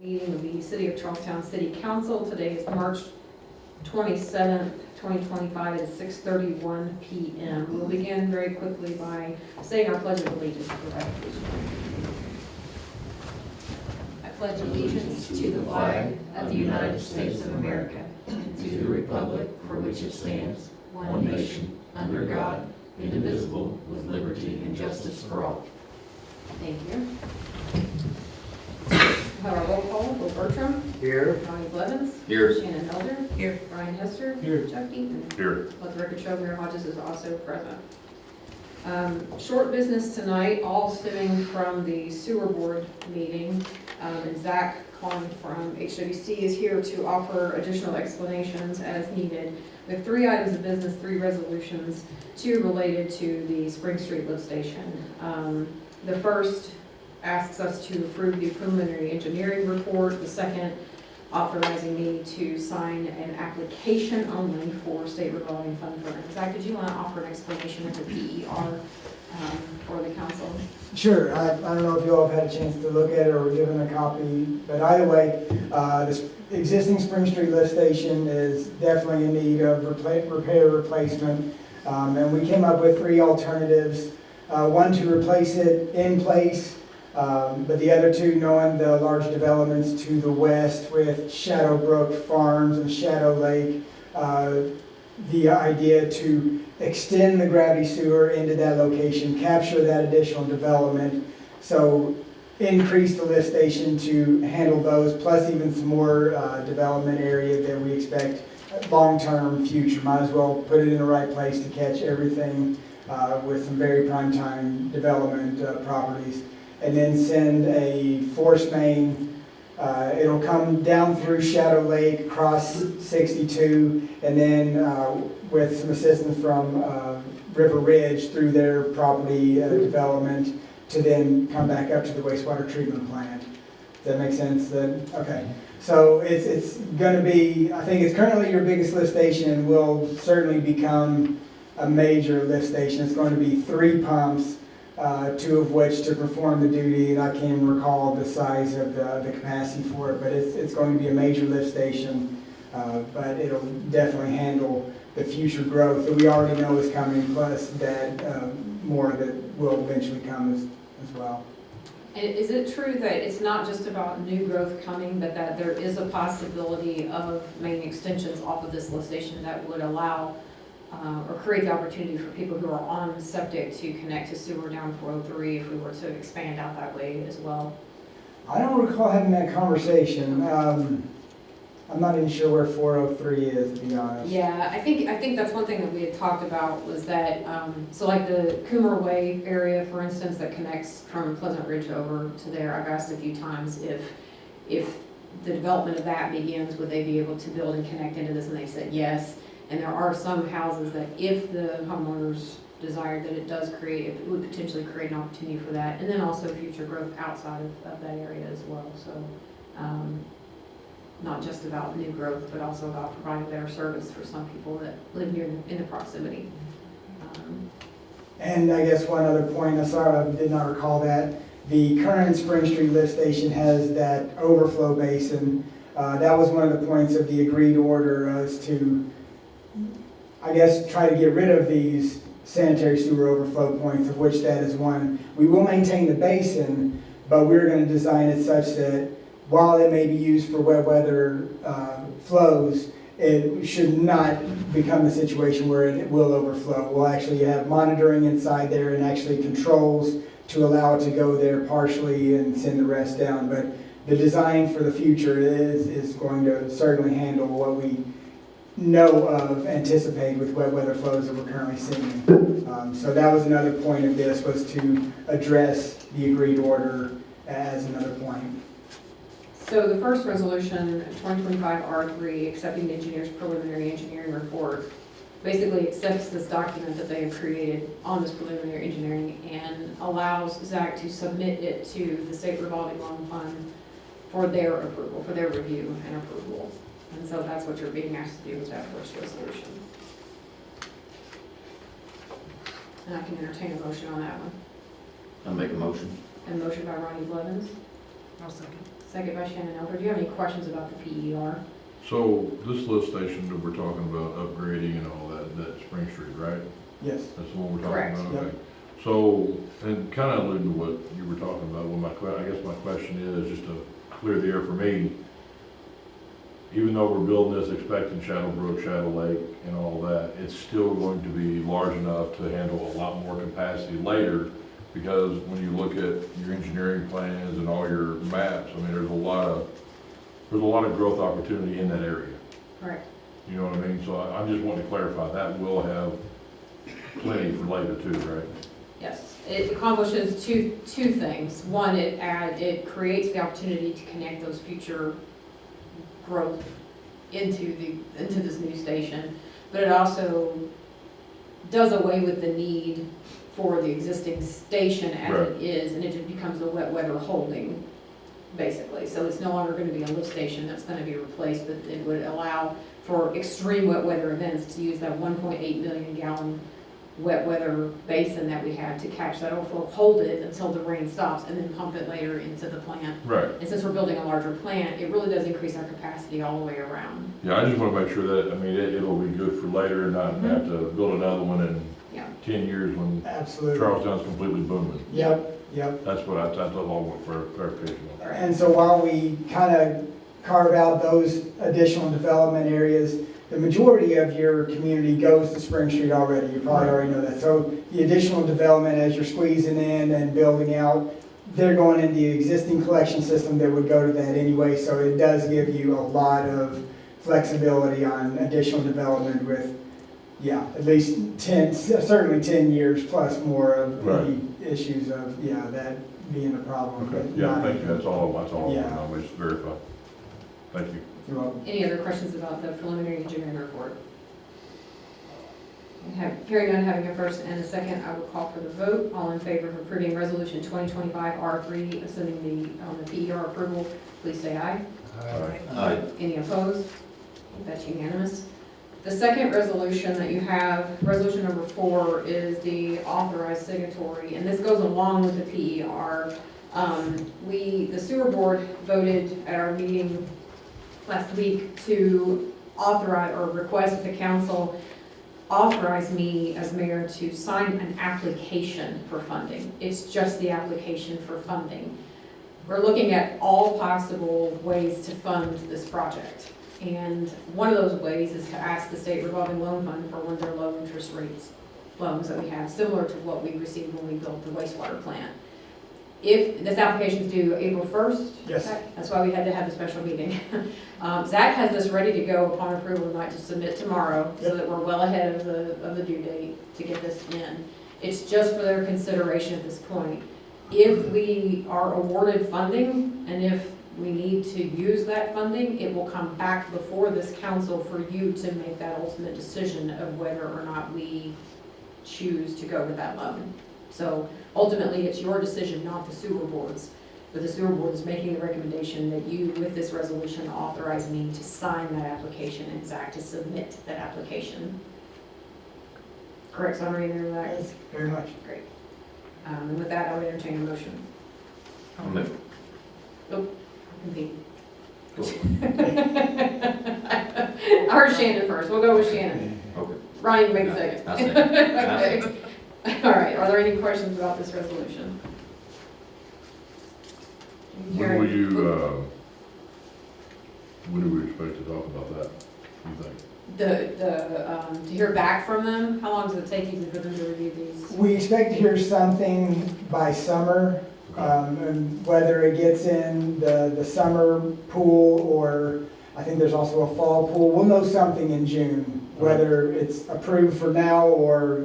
Meeting of the City of Charlestown City Council. Today is March 27th, 2025 at 6:31 p.m. We'll begin very quickly by saying our Pledge of Allegiance. I pledge allegiance to the flag of the United States of America and to the republic for which it stands, one nation, under God, indivisible, with liberty and justice for all. Thank you. Have our roll call. Will Bertram. Here. Ronnie Blevins. Here. Shannon Elder. Here. Brian Hester. Here. Chuck Eaton. Here. Let the record show Mayor Hodges is also present. Short business tonight, all stemming from the sewer board meeting. And Zach Kahn from HWC is here to offer additional explanations as needed. We have 3 items of business, 3 resolutions, 2 related to the Spring Street lift station. The first asks us to approve the preliminary engineering report. The second, authorizing me to sign an application only for state revolving fund program. Zach, did you want to offer an explanation of the PER for the council? Sure. I don't know if you all have had a chance to look at it or were given a copy, but either way, this existing Spring Street lift station is definitely in need of repair replacement. And we came up with 3 alternatives. One to replace it in place, but the other 2, knowing the large developments to the west with Shadow Brook Farms and Shadow Lake, the idea to extend the gravity sewer into that location, capture that additional development, so increase the lift station to handle those, plus even some more development area that we expect long-term future. Might as well put it in the right place to catch everything with some very prime time development properties. And then send a force main. It'll come down through Shadow Lake, across 62, and then with some assistance from River Ridge through their property development to then come back up to the wastewater treatment plant. Does that make sense? Then okay. So it's going to be, I think it's currently your biggest lift station and will certainly become a major lift station. It's going to be 3 pumps. 2 of which to perform the duty, and I can't recall the size of the capacity for it, but it's going to be a major lift station, but it'll definitely handle the future growth that we already know is coming, plus that more that will eventually come as well. And is it true that it's not just about new growth coming, but that there is a possibility of main extensions off of this lift station that would allow or create the opportunity for people who are on septic to connect to sewer down 403 if we were to expand out that way as well? I don't recall having that conversation. I'm not even sure where 403 is, to be honest. Yeah, I think that's one thing that we had talked about was that, so like the Coomer Way area, for instance, that connects from Pleasant Ridge over to there, I've asked a few times if the development of that begins, would they be able to build and connect into this, and they said yes. And there are some houses that if the homeowners desired that it does create, it would potentially create an opportunity for that. And then also future growth outside of that area as well. So not just about new growth, but also about providing better service for some people that live near in the proximity. And I guess one other point, I'm sorry I did not recall that. The current Spring Street lift station has that overflow basin. That was one of the points of the agreed order as to, I guess, try to get rid of these sanitary sewer overflow points, of which that is one. We will maintain the basin, but we're going to design it such that while it may be used for wet weather flows, it should not become a situation where it will overflow. We'll actually have monitoring inside there and actually controls to allow it to go there partially and send the rest down. But the design for the future is going to certainly handle what we know of, anticipate with wet weather flows that we're currently seeing. So that was another point of this, was to address the agreed order as another point. So the first resolution, 2025 R3, accepting the engineer's preliminary engineering report, basically accepts this document that they have created on this preliminary engineering and allows Zach to submit it to the state revolving loan fund for their approval, for their review and approval. And so that's what you're being asked to do with that first resolution. And I can entertain a motion on that one. I'll make a motion. A motion by Ronnie Blevins. I'll second. Second by Shannon Elder. Do you have any questions about the PER? So this lift station that we're talking about upgrading and all that, that's Spring Street, right? Yes. That's the one we're Correct. talking about? Yep. Okay. So, and kind of alluding to what you were talking about, well, I guess my question is, just to clear the air for me, even though we're building this expecting Shadow Brook, Shadow Lake and all that, it's still going to be large enough to handle a lot more capacity later, because when you look at your engineering plans and all your maps, I mean, there's a lot of growth opportunity in that area. Correct. You know what I mean? So I just want to clarify, that will have plenty for later too, right? Yes, it accomplishes two things. One, it creates the opportunity to connect those future growth into this new station, but it also does away with the need for the existing station as Right. it is, and it just becomes a wet weather holding, basically. So it's no longer going to be a lift station that's going to be replaced, but it would allow for extreme wet weather events to use that 1.8 million gallon wet weather basin that we have to catch that overflow, hold it until the rain stops, and then pump it later into the plant. Right. And since we're building a larger plant, it really does increase our capacity all the way around. Yeah, I just want to make sure that, I mean, it'll be good for later and not have to build another one in Yeah. 10 years when Absolutely. Charlestown's completely booming. Yep, yep. That's what that's all I want for clarification on. And so while we kind of carve out those additional development areas, the majority of your community goes to Spring Street already. You probably Right. already know that. So the additional development as you're squeezing in and building out, they're going in the existing collection system that would go to that anyway. So it does give you a lot of flexibility on additional development with, yeah, at least 10, certainly 10 years plus more of Right. any issues of, yeah, that being a problem. Okay, but yeah, not thank you, even- that's all I Yeah. want to just verify. Thank you. You're welcome. Any other questions about the preliminary engineering report? Hearing none, having a first and a second, I will call for the vote. All in favor of approving resolution 2025 R3, assuming the PER approval, please say aye. Aye. Any opposed? That's unanimous. The second resolution that you have, resolution number 4, is the authorized signatory, and this goes along with the PER. The sewer board voted at our meeting last week to authorize or request that the council authorize me as mayor to sign an application for funding. It's just the application for funding. We're looking at all possible ways to fund this project. And one of those ways is to ask the state revolving loan fund for one of their low interest rates loans that we have, similar to what we received when we built the wastewater plant. If this application is due April 1st, Yes. that's why we had to have a special meeting. Zach has this ready to go upon approval tonight to submit tomorrow, so that we're well ahead of the due date to get this in. It's just for their consideration at this point. If we are awarded funding, and if we need to use that funding, it will come back before this council for you to make that ultimate decision of whether or not we choose to go with that loan. So ultimately, it's your decision, not the sewer board's. But the sewer board is making the recommendation that you, with this resolution, authorize me to sign that application and Zach to submit that application. Correct summary there, Zach? Yes, very much. Great. And with that, I would entertain a motion. I'll move. Convene. I heard Shannon first. We'll go with Shannon. Okay. Ryan, make a second. I'll second. Okay. All right, are there any questions about this resolution? When do we expect to talk about that, you think? To hear back from them, how long does it take you for them to review these? We expect to hear something by summer, and whether it gets in the summer pool or I think there's also a fall pool. We'll know something in June, whether it's approved for now or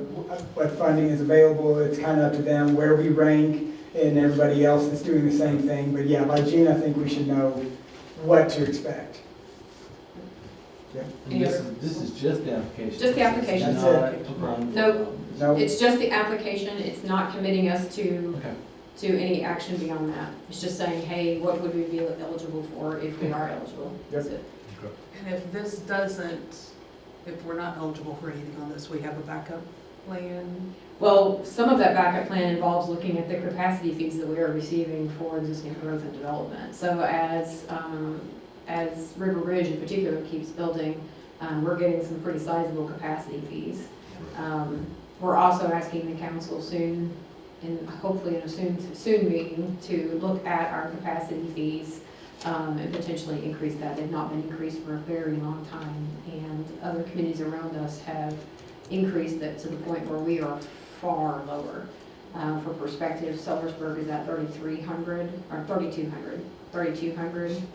what funding is available. It's kind of up to them where we rank and everybody else that's doing the same thing. But yeah, by June, I think we should know what to expect. And this is just the application. Just the application. That's Not it. applying for Nope. loans. No, It's just the application, it's not committing us to Okay. any action beyond that. It's just saying, hey, what would we be eligible for if we are eligible? That's it. And if this doesn't, if we're not eligible for anything on this, we have a backup plan? Well, some of that backup plan involves looking at the capacity fees that we are receiving for existing growth and development. So as River Ridge in particular keeps building, we're getting some pretty sizable capacity fees. We're also asking the council soon, and hopefully in a soon meeting, to look at our capacity fees and potentially increase that. They've not been increased for a very long time, and other communities around us have increased that to the point where we are far lower. For perspective, Sellersburg is at 3,300 or 3,200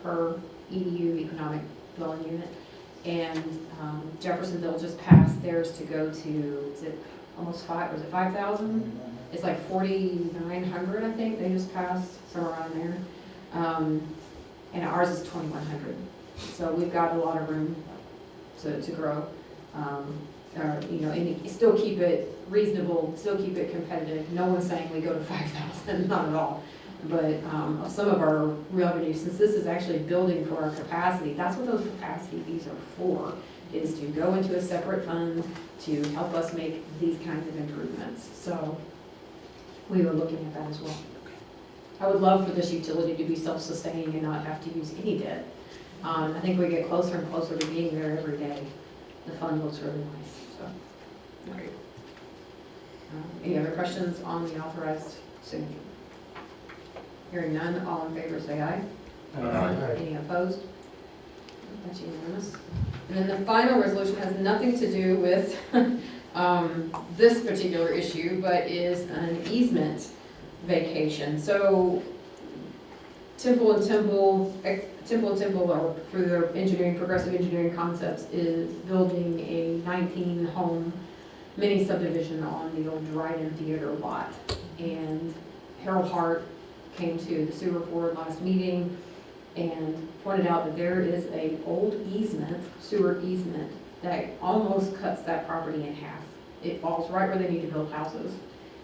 per EDU, economic dwelling unit, and Jeffersonville just passed theirs to go to, is it almost 5,000? It's like 4,900, I think, they just passed, somewhere around there. And ours is 2,100. So we've got a lot of room to grow. And still keep it reasonable, still keep it competitive. No one's saying we go to 5,000, not at all. But some of our revenue, since this is actually building for our capacity, that's what those capacity fees are for, is to go into a separate fund to help us make these kinds of improvements. So we were looking at that as well. I would love for this utility to be self-sustaining and not have to use any debt. I think we get closer and closer to being there every day. The fund looks really nice, so. Great. Any other questions on the authorized signature? Hearing none, all in favor say aye. Any opposed? That's unanimous. And then the final resolution has nothing to do with this particular issue, but is an easement vacation. So Temple and Temple, or through their engineering, Progressive Engineering Concepts, is building a 19-home mini subdivision on the old Dryden Theater lot. And Harold Hart came to the sewer board last meeting and pointed out that there is a old easement, sewer easement, that almost cuts that property in half. It falls right where they need to build houses.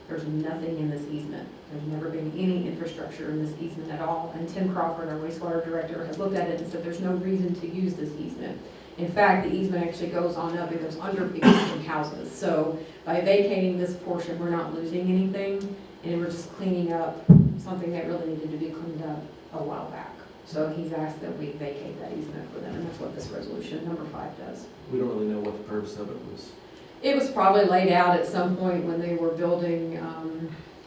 There's nothing in this easement. There's never been any infrastructure in this easement at all. And Tim Crawford, our wastewater director, has looked at it and said there's no reason to use this easement. In fact, the easement actually goes on up, it goes under existing houses. So by vacating this portion, we're not losing anything, and we're just cleaning up something that really needed to be cleaned up a while back. So he's asked that we vacate that easement for them, and that's what this resolution, number 5, does. We don't really know what the purpose of it was. It was probably laid out at some point when they were building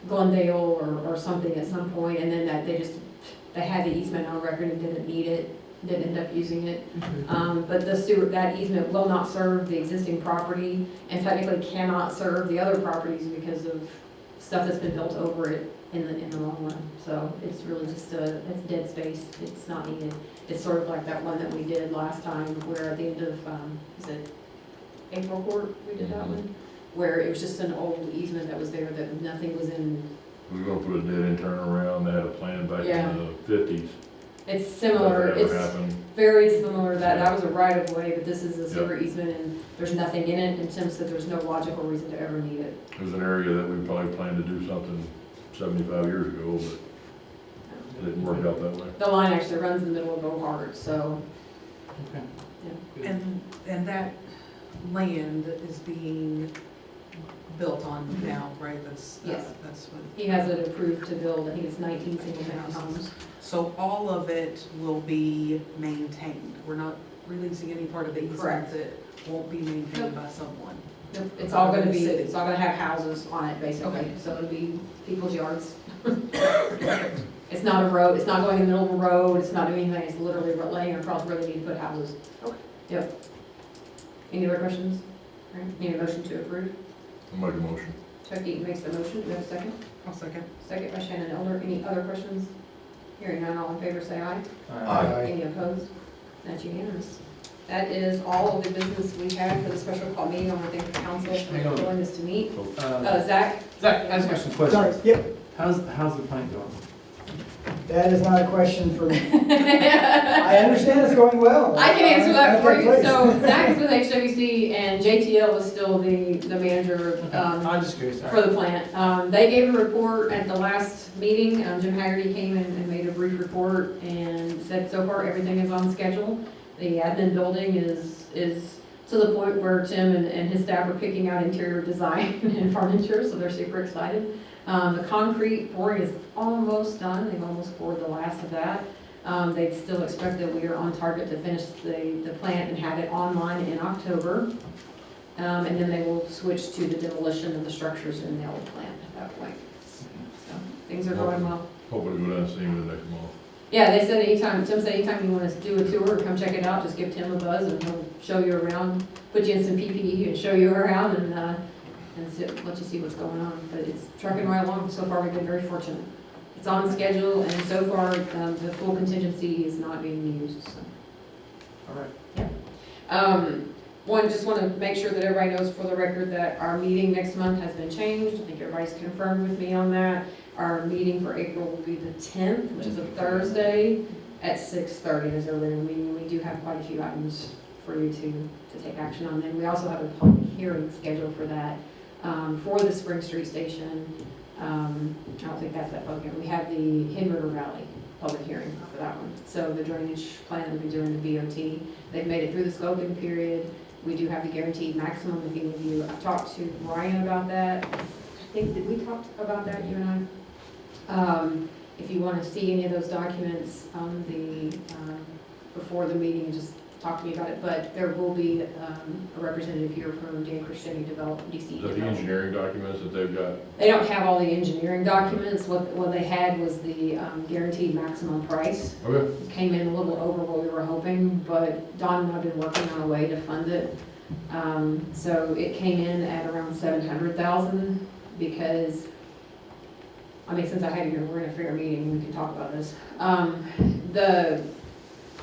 Glendale or something at some point, and then that they had the easement on record and didn't need it, didn't end up using it. But that easement will not serve the existing property, and technically cannot serve the other properties because of stuff that's been built over it in the long run. So it's really just it's dead space. It's not needed. It's sort of like that one that we did last time, where at the end of is it April Court, we did that one, where it was just an old easement that was there that nothing was in. We were gonna put a dead end turnaround, they had a plan back Yeah. in the 50s. It's similar, Nothing ever it's happened. very similar to that was a right of way, but this is a sewer easement and there's nothing in it, and Tim said there's no logical reason to ever need it. It was an area that we probably planned to do something 75 years ago, but it didn't work out that way. The line actually runs in the middle of Beauhart, so. Okay. Yeah. And that land is being built on now, right? That's Yes. That's what. He has it approved to build, I think it's 19 single-family homes. So all of it will be maintained. We're not releasing any part of the easement Correct. that won't be maintained by someone. Nope, it's all gonna be, it's all gonna have houses on it, basically, Okay. so it'll be people's yards. It's not a road, it's not going in the middle of a road, it's not doing anything, it's literally laying across where they need to put houses. Okay. Yep. Any other questions? All right, need a motion to approve? I'll make a motion. Chuck Eaton makes the motion, do we have a second? I'll second. Second by Shannon Elder, any other questions? Hearing none, all in favor say aye. Aye. Any opposed? That's unanimous. That is all of the business we have for the special call meeting. I want to thank the council Hang for on. willingness to meet. Zach, Zach? I just got some questions. Sorry, yep, How's the plant going? that is not a question for me. I understand it's going well. I can answer that for Okay, you. please. So Zach is with HWC and JTL is still the manager I'm just curious. for the plant. They gave a report at the last meeting. Jim Haggerty came in and made a brief report and said so far everything is on schedule. The admin building is to the point where Tim and his staff are picking out interior design and furniture, so they're super excited. The concrete pouring is almost done, they've almost poured the last of that. They still expect that we are on target to finish the plant and have it online in October. And then they will switch to the demolition of the structures in the old plant at that point. So things are going well. Hopefully go down and see him in the next month. Yeah, they said anytime, Tim said anytime you want to do a tour or come check it out, just give Tim a buzz and he'll show you around, put you in some PPE and show you around and let you see what's going on. But it's trucking right along. So far, we've been very fortunate. It's on schedule, and so far, the full contingency is not being used, so. All right. Just want to make sure that everybody knows for the record that our meeting next month has been changed. I think everybody's confirmed with me on that. Our meeting for April will be the 10th, which is a Thursday, at 6:30 is our regular meeting. We do have quite a few items for you to take action on. And we also have a public hearing scheduled for that, for the Spring Street Station. I don't think that's that public hearing. We have the Hen River Valley public hearing for that one. So the drainage plan that we've been doing, the BOT, they've made it through the scoping period. We do have the guaranteed maximum if any of you. I've talked to Ryan about that. I think, did we talk about that, you and I? If you want to see any of those documents on before the meeting, just talk to me about it. But there will be a representative here from Dan Christiani DC. Is that the engineering documents that they've got? They don't have all the engineering documents. What they had was the guaranteed maximum price. Okay. It came in a little over what we were hoping, but Don and I have been working on a way to fund it. So it came in at around $700,000 because, I mean, since I had you here, we're in a fair meeting, we can talk about this.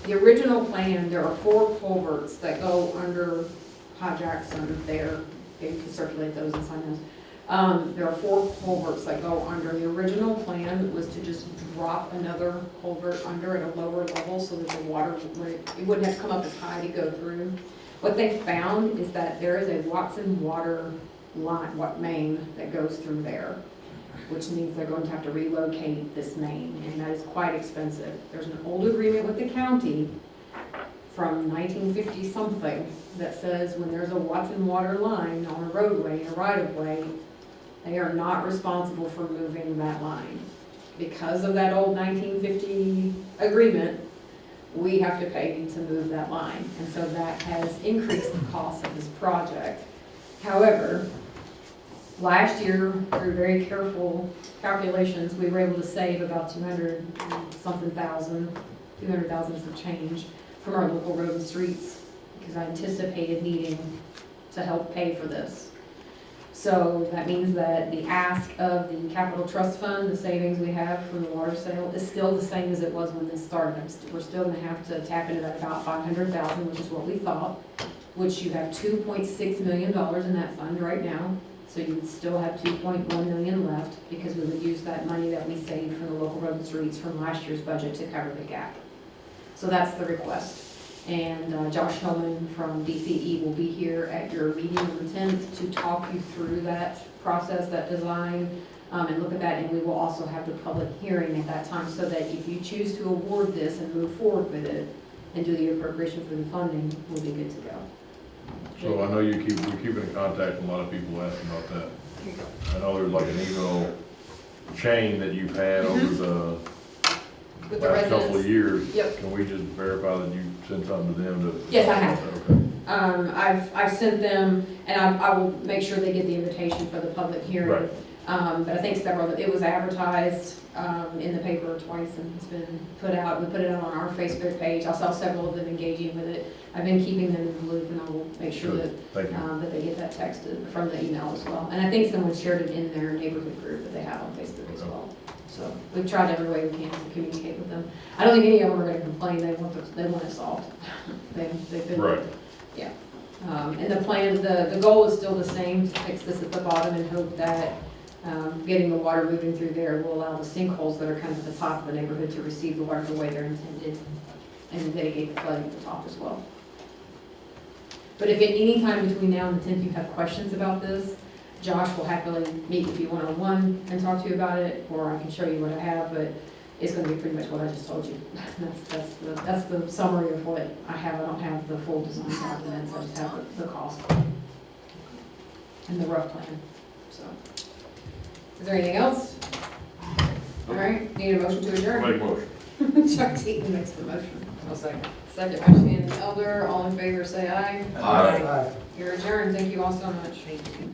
The original plan, there are 4 culverts that go under High Jackson there. You can circulate those and sign those. There are 4 culverts that go under. The original plan was to just drop another culvert under at a lower level so that the water, it wouldn't have to come up as high to go through. What they found is that there is a Watson water line, main that goes through there, which means they're going to have to relocate this main, and that is quite expensive. There's an old agreement with the county from 1950 something that says when there's a Watson water line on a roadway, in a right-of-way, they are not responsible for moving that line. Because of that old 1950 agreement, we have to pay to move that line, and so that has increased the cost of this project. However, last year, through very careful calculations, we were able to save about 200-something thousand, 200,000 some change from our local road and streets, because I anticipated needing to help pay for this. So that means that the ask of the capital trust fund, the savings we have from the water sale, is still the same as it was when this started. We're still gonna have to tap into that about 500,000, which is what we thought, which you have $2.6 million in that fund right now. So you would still have 2.1 million left because we would use that money that we saved from the local road and streets from last year's budget to cover the gap. So that's the request. And Josh Hillman from DCE will be here at your meeting on the 10th to talk you through that process, that design, and look at that. And we will also have the public hearing at that time so that if you choose to award this and move forward with it and do the appropriation for the funding, we'll be good to go. So I know we're keeping in contact, and a lot of people asking about that. I know there's like an email chain that you've had over the With the last couple of residents. years. Yep. Can we just verify that you sent something to them to? Yes, I have. Okay. I've sent them, and I will make sure they get the invitation for the public hearing. Right. But I think it was advertised in the paper twice and it's been put out. We put it out on our Facebook page. I saw several of them engaging with it. I've been keeping them in the loop, and I will make sure Good. that Thank you. that they get that texted from the email as well. And I think someone shared it in their neighborhood group that they have on Facebook as well. So we've tried every way we can to communicate with them. I don't think any of them are going to complain. They want it solved. They've been. Right. Yeah. And the plan, the goal is still the same, to fix this at the bottom and hope that getting the water moving through there will allow the sinkholes that are kind of at the top of the neighborhood to receive the water the way they're intended and mitigate the flooding at the top as well. But if at any time between now and the 10th you have questions about this, Josh will happily meet with you one-on-one and talk to you about it, or I can show you what I have, but is gonna be pretty much what I just told you. That's the summary of what I have. I don't have the full design documents, I just have the cost and the rough plan, so. Is there anything else? All right, need a motion to adjourn? Make motion. Chuck Teaton makes the motion. I'll second. Second by Shannon Elder, all in favor, say aye. Aye. You're adjourned, thank you all so much. Thank you.